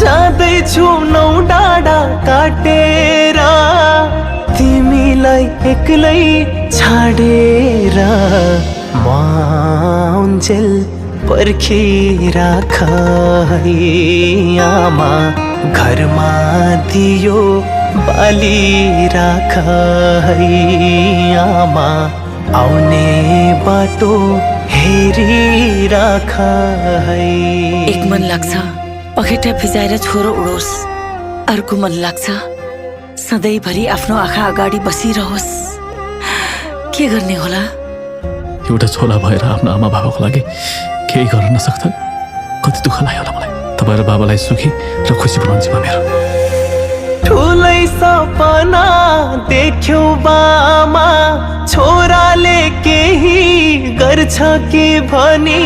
जाँदैछु नौ डाँडा काटेर तिमीलाई एक्लै छाडेर माउन्जेल पर्खिराख है आमा घरमा दियो बालिराख है आमा आउने बाटो हेरिराख है। एक मन लाग्छ पखेटा भिजाएर छोरो उडोस्, अर्को मन लाग्छ सधैँभरि आफ्नो आँखा अगाडि बसिरहोस्। के गर्ने होला? एउटा छोरा भएर आफ्नो आमा बाबाको लागि केही गर्न नसक्दा कति दुःख लाग्यो होला मलाई। तपाईँ र बाबालाई सुखी र खुसी बनाउनु जिम्मा मेरो। ठुलै सपना देख्यौ बामा छोराले केही गर्छ कि भनी